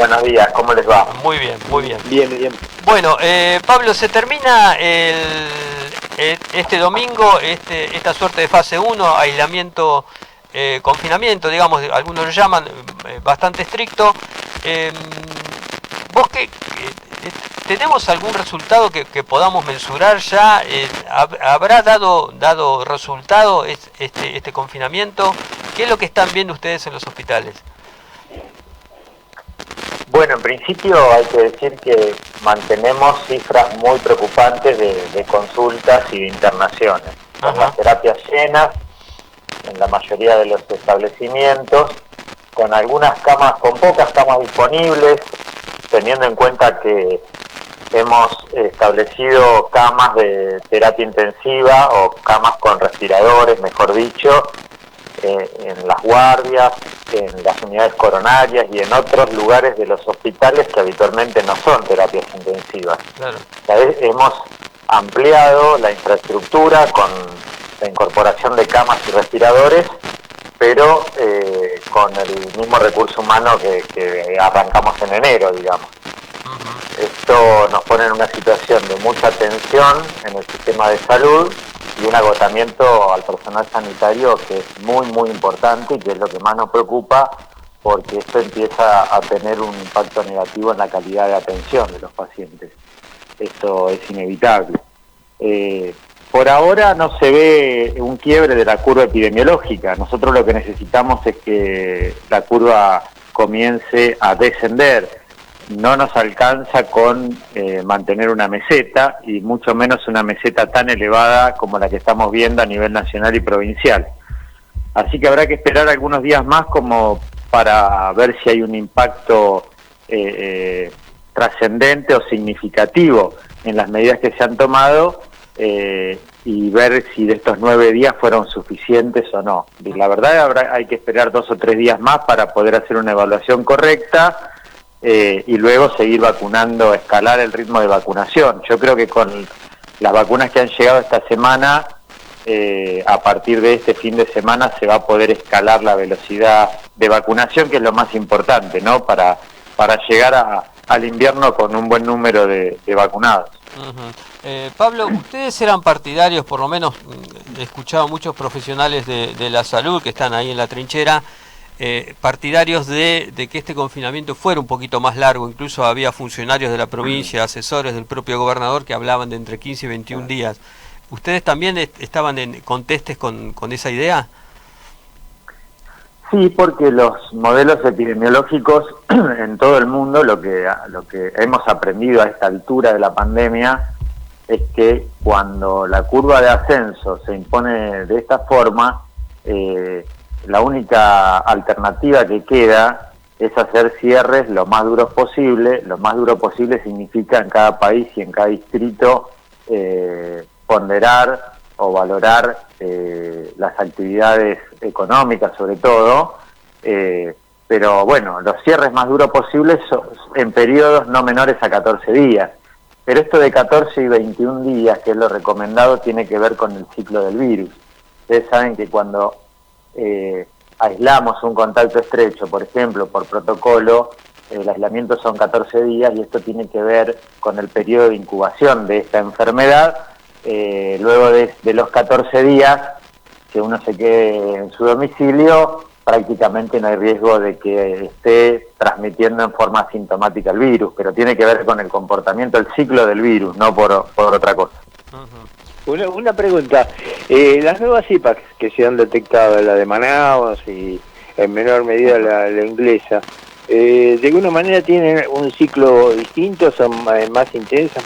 Buenos días, ¿cómo les va? Muy bien, muy bien. Bien. Bueno, Pablo, se termina este domingo esta suerte de fase 1, aislamiento, confinamiento, digamos, algunos lo llaman bastante estricto. ¿Vos tenemos algún resultado que podamos mensurar ya? ¿Habrá dado resultado este confinamiento? ¿Qué es lo que están viendo ustedes en los hospitales? Bueno, en principio hay que decir que mantenemos cifras muy preocupantes de consultas y de internaciones. Con las terapias llenas, en la mayoría de los establecimientos, con con pocas camas disponibles, teniendo en cuenta que hemos establecido camas de terapia intensiva o camas con respiradores, mejor dicho, en las guardias, en las unidades coronarias y en otros lugares de los hospitales que habitualmente no son terapias intensivas. Claro. Hemos ampliado la infraestructura con la incorporación de camas y respiradores, pero con el mismo recurso humano que arrancamos en enero, digamos. Esto nos pone en una situación de mucha tensión en el sistema de salud y un agotamiento al personal sanitario que es muy, muy importante y que es lo que más nos preocupa, porque esto empieza a tener un impacto negativo en la calidad de atención de los pacientes. Esto es inevitable. Por ahora no se ve un quiebre de la curva epidemiológica. Nosotros lo que necesitamos es que la curva comience a descender. No nos alcanza con mantener una meseta, y mucho menos una meseta tan elevada como la que estamos viendo a nivel nacional y provincial. Así que habrá que esperar algunos días más como para ver si hay un impacto trascendente o significativo en las medidas que se han tomado, y ver si de estos 9 días fueron suficientes o no. Y la verdad hay que esperar 2 o 3 días más para poder hacer una evaluación correcta, y luego seguir vacunando, escalar el ritmo de vacunación. Yo creo que con las vacunas que han llegado esta semana, a partir de este fin de semana se va a poder escalar la velocidad de vacunación, que es lo más importante, ¿no? Para llegar al invierno con un buen número de vacunados. Pablo, ustedes eran partidarios, por lo menos he escuchado a muchos profesionales de la salud que están ahí en la trinchera, partidarios de que este confinamiento fuera un poquito más largo. Incluso había funcionarios de la provincia, asesores del propio gobernador, que hablaban de entre 15 y 21 días. ¿Ustedes también estaban contestes con esa idea? Sí, porque los modelos epidemiológicos en todo el mundo, lo que hemos aprendido a esta altura de la pandemia, es que cuando la curva de ascenso se impone de esta forma, la única alternativa que queda es hacer cierres lo más duros posible. Lo más duro posible significa en cada país y en cada distrito ponderar o valorar las actividades económicas sobre todo, pero bueno, los cierres más duros posibles son en periodos no menores a 14 días. Pero esto de 14 y 21 días, que es lo recomendado, tiene que ver con el ciclo del virus. Ustedes saben que cuando aislamos un contacto estrecho, por ejemplo, por protocolo, el aislamiento son 14 días y esto tiene que ver con el periodo de incubación de esta enfermedad. Luego de los 14 días que uno se quede en su domicilio, prácticamente no hay riesgo de que esté transmitiendo en forma asintomática el virus, pero tiene que ver con el comportamiento, el ciclo del virus, no por otra cosa. Una pregunta, las nuevas cepas que se han detectado, la de Manaus y en menor medida la inglesa, de alguna manera tienen un ciclo distinto, son más intensas,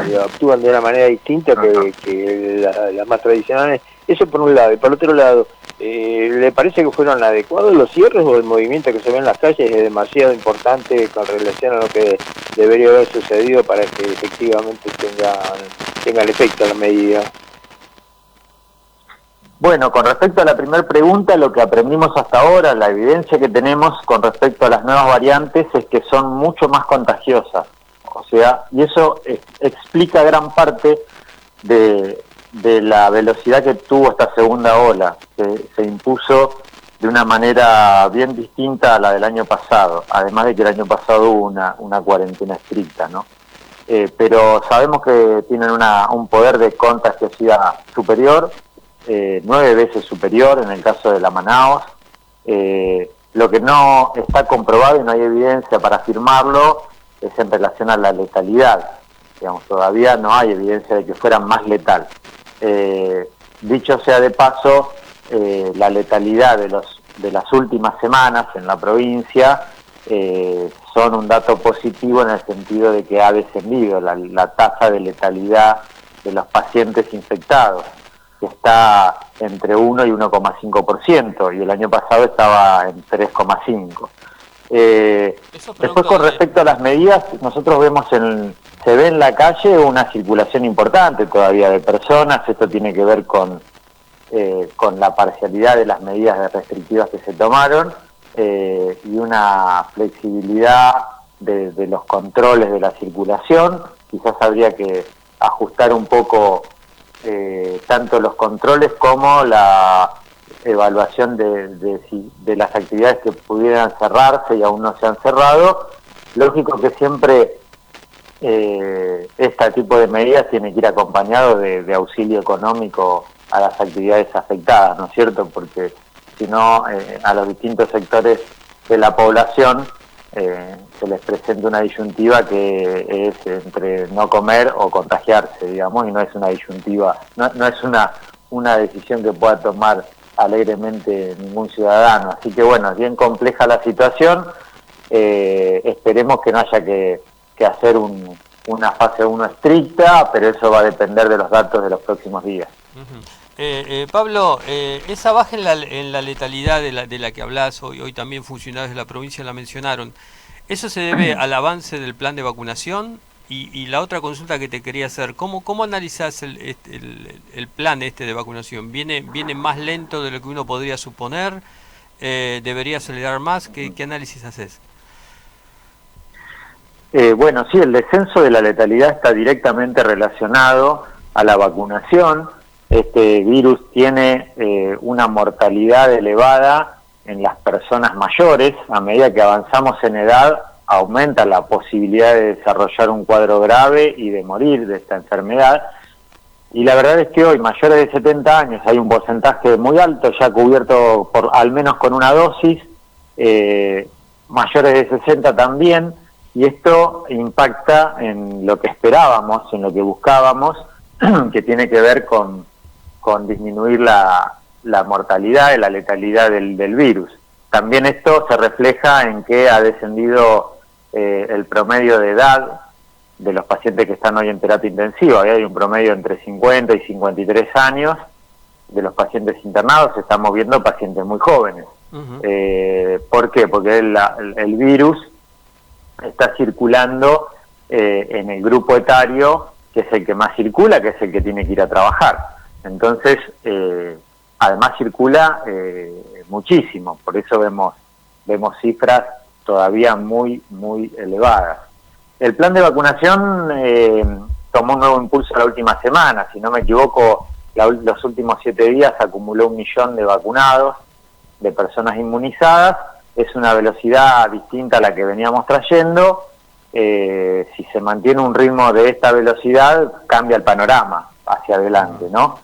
y actúan de una manera distinta que las más tradicionales. Eso por un lado. Y por otro lado, ¿le parece que fueron adecuados los cierres, o el movimiento que se ve en las calles es demasiado importante con relación a lo que debería haber sucedido para que efectivamente tengan efecto la medida? Bueno, con respecto a la primera pregunta, lo que aprendimos hasta ahora, la evidencia que tenemos con respecto a las nuevas variantes es que son mucho más contagiosas. O sea, y eso explica gran parte de la velocidad que tuvo esta segunda ola, que se impuso de una manera bien distinta a la del año pasado, además de que el año pasado hubo una cuarentena estricta, ¿no? Pero sabemos que tienen un poder de contagiosidad superior, 9 veces superior en el caso de la Manaos. Lo que no está comprobado y no hay evidencia para afirmarlo es en relación a la letalidad. Digamos, todavía no hay evidencia de que fuera más letal. Dicho sea de paso, la letalidad de las últimas semanas en la provincia son un dato positivo en el sentido de que ha descendido la tasa de letalidad de los pacientes infectados, que está entre 1 y 1,5%, y el año pasado estaba en 3,5%. Después, con respecto a las medidas, nosotros vemos se ve en la calle una circulación importante todavía de personas. Esto tiene que ver con la parcialidad de las medidas restrictivas que se tomaron, y una flexibilidad de los controles de la circulación. Quizás habría que ajustar un poco tanto los controles como la evaluación de las actividades que pudieran cerrarse y aún no se han cerrado. Lógico que siempre este tipo de medidas tiene que ir acompañado de auxilio económico a las actividades afectadas, ¿no es cierto? Porque si no, a los distintos sectores de la población se les presenta una disyuntiva que es entre no comer o contagiarse, digamos, y no es una disyuntiva, no es una decisión que pueda tomar alegremente ningún ciudadano. Así que bueno, es bien compleja la situación. Esperemos que no haya que hacer una fase 1 estricta, pero eso va a depender de los datos de los próximos días. Pablo, esa baja en la letalidad de la que hablás, hoy también funcionarios de la provincia la mencionaron, ¿eso se debe al avance del plan de vacunación? Y la otra consulta que te quería hacer, ¿cómo analizás el plan de vacunación? ¿Viene más lento de lo que uno podría suponer? ¿Debería acelerar más? ¿Qué análisis haces? Bueno, sí, el descenso de la letalidad está directamente relacionado a la vacunación. Este virus tiene una mortalidad elevada en las personas mayores. A medida que avanzamos en edad, aumenta la posibilidad de desarrollar un cuadro grave y de morir de esta enfermedad. Y la verdad es que hoy, mayores de 70 años, hay un porcentaje muy alto ya cubierto al menos con una dosis, mayores de 60 también, y esto impacta en lo que esperábamos, en lo que buscábamos, que tiene que ver con disminuir la mortalidad y la letalidad del virus. También esto se refleja en que ha descendido el promedio de edad de los pacientes que están hoy en terapia intensiva. Hay un promedio entre 50 y 53 años de los pacientes internados. Estamos viendo pacientes muy jóvenes. ¿Por qué? Porque el virus está circulando en el grupo etario, que es el que más circula, que es el que tiene que ir a trabajar. Entonces, además circula muchísimo, por eso vemos cifras todavía muy elevadas. El plan de vacunación tomó un nuevo impulso la última semana. Si no me equivoco, los últimos 7 días acumuló 1 millón de vacunados, de personas inmunizadas. Es una velocidad distinta a la que veníamos trayendo. Si se mantiene un ritmo de esta velocidad, cambia el panorama hacia adelante, ¿no?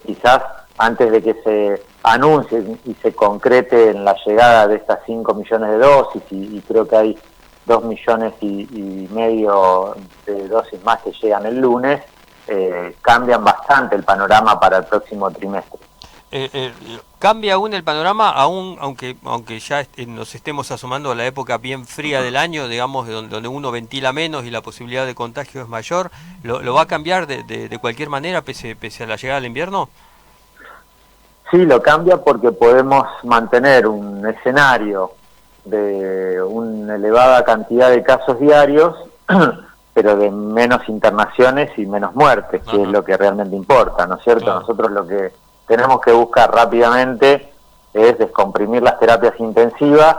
Quizás antes de que se anuncie y se concrete en la llegada de estas 5 millones de dosis, y creo que hay 2 millones y medio de dosis más que llegan el lunes, cambian bastante el panorama para el próximo trimestre. ¿Cambia aún el panorama, aunque ya nos estemos asomando a la época bien fría del año, digamos, donde uno ventila menos y la posibilidad de contagio es mayor? ¿Lo va a cambiar de cualquier manera pese a la llegada del invierno? Sí, lo cambia porque podemos mantener un escenario de una elevada cantidad de casos diarios, pero de menos internaciones y menos muertes, que es lo que realmente importa, ¿no es cierto? Claro. Nosotros lo que tenemos que buscar rápidamente es descomprimir las terapias intensivas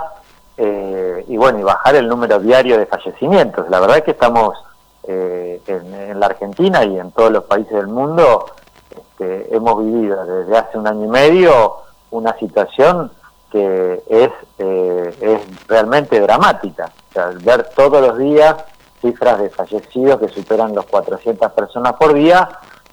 y bajar el número diario de fallecimientos. La verdad es que estamos en la Argentina y en todos los países del mundo hemos vivido desde hace 1 año y medio una situación que es realmente dramática. O sea, ver todos los días cifras de fallecidos que superan los 400 personas por día,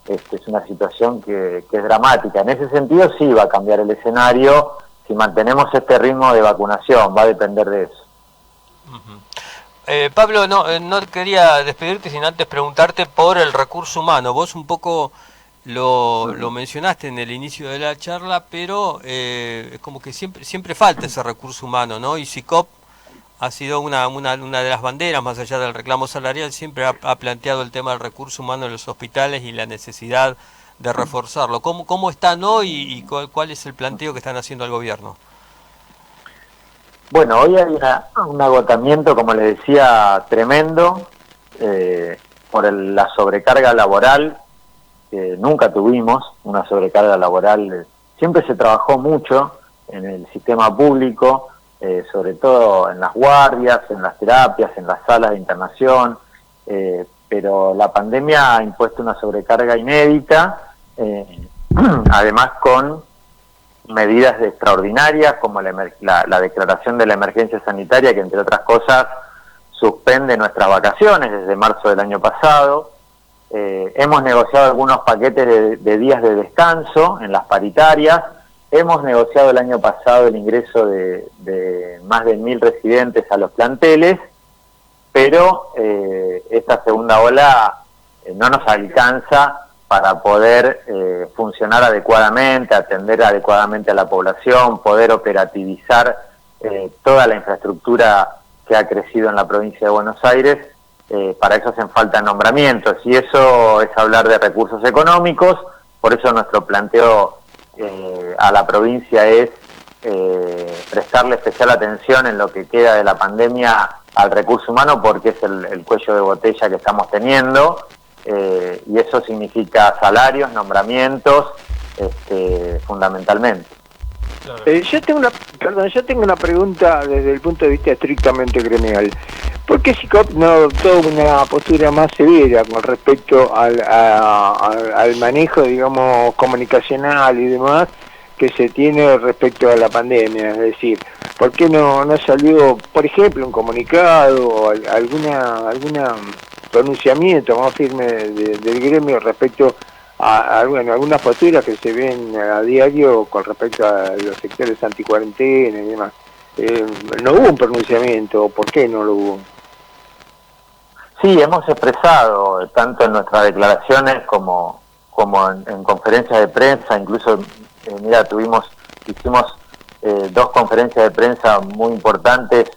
es una situación que es dramática. En ese sentido sí va a cambiar el escenario si mantenemos este ritmo de vacunación, va a depender de eso. Pablo, no quería despedirte sin antes preguntarte por el recurso humano. Vos un poco lo mencionaste en el inicio de la charla, pero es como que siempre falta ese recurso humano, ¿no? Y SICOP ha sido una de las banderas, más allá del reclamo salarial, siempre ha planteado el tema del recurso humano en los hospitales y la necesidad de reforzarlo. ¿Cómo están hoy y cuál es el planteo que están haciendo al gobierno? Bueno, hoy hay un agotamiento, como les decía, tremendo por la sobrecarga laboral, que nunca tuvimos una sobrecarga laboral. Siempre se trabajó mucho en el sistema público, sobre todo en las guardias, en las terapias, en las salas de internación, pero la pandemia ha impuesto una sobrecarga inédita, además con medidas extraordinarias como la declaración de la emergencia sanitaria, que entre otras cosas suspende nuestras vacaciones desde marzo del año pasado. Hemos negociado algunos paquetes de días de descanso en las paritarias. Hemos negociado el año pasado el ingreso de más de 1.000 residentes a los planteles, pero esta segunda ola no nos alcanza para poder funcionar adecuadamente, atender adecuadamente a la población, poder operativizar toda la infraestructura que ha crecido en la provincia de Buenos Aires. Para eso hacen falta nombramientos, y eso es hablar de recursos económicos. Por eso nuestro planteo a la provincia es prestarle especial atención en lo que queda de la pandemia al recurso humano, porque es el cuello de botella que estamos teniendo, y eso significa salarios, nombramientos, fundamentalmente. Yo tengo una pregunta desde el punto de vista estrictamente gremial. ¿Por qué SICOP no adoptó una postura más severa con respecto al manejo, digamos, comunicacional y demás que se tiene respecto a la pandemia? Es decir, ¿por qué no salió, por ejemplo, un comunicado o alguna pronunciamiento más firme del gremio respecto a algunas posturas que se ven a diario con respecto a los sectores anticuarentena y demás? No hubo un pronunciamiento. ¿Por qué no lo hubo? Sí, hemos expresado, tanto en nuestras declaraciones como en conferencias de prensa. Incluso, hicimos 2 conferencias de prensa muy importantes,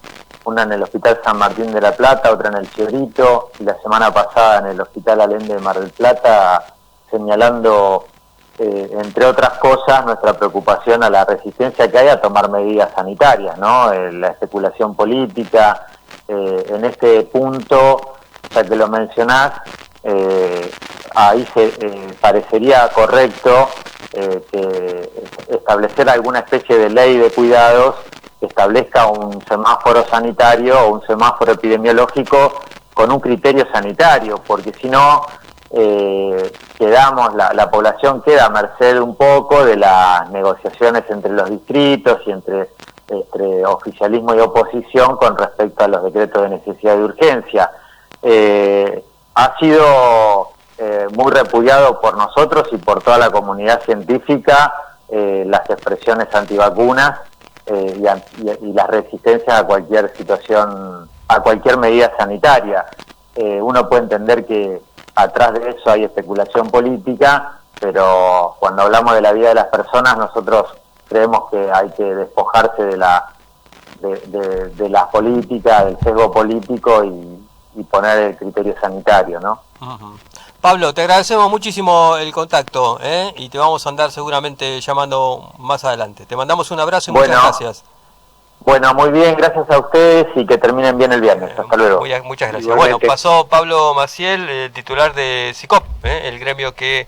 una en el Hospital San Martín de la Plata, otra en el Chiorito, y la semana pasada en el Hospital Allende de Mar del Plata, señalando, entre otras cosas, nuestra preocupación a la resistencia que hay a tomar medidas sanitarias, ¿no? La especulación política. En este punto, ya que lo mencionás, ahí parecería correcto que establecer alguna especie de ley de cuidados que establezca un semáforo sanitario o un semáforo epidemiológico con un criterio sanitario, porque si no, la población queda a merced un poco de las negociaciones entre los distritos y entre oficialismo y oposición con respecto a los decretos de necesidad y de urgencia. Ha sido muy repudiado por nosotros y por toda la comunidad científica las expresiones antivacunas y las resistencias a cualquier situación, a cualquier medida sanitaria. Uno puede entender que atrás de eso hay especulación política, pero cuando hablamos de la vida de las personas, nosotros creemos que hay que despojarse de la política, del sesgo político y poner el criterio sanitario, ¿no? Uh-huh. Pablo, te agradecemos muchísimo el contacto, y te vamos a andar seguramente llamando más adelante. Te mandamos un abrazo y muchas gracias. Bueno, muy bien, gracias a ustedes y que terminen bien el viernes. Hasta luego. Muchas gracias. Igualmente. Bueno, pasó Pablo Maciel, titular de SICOP, el gremio que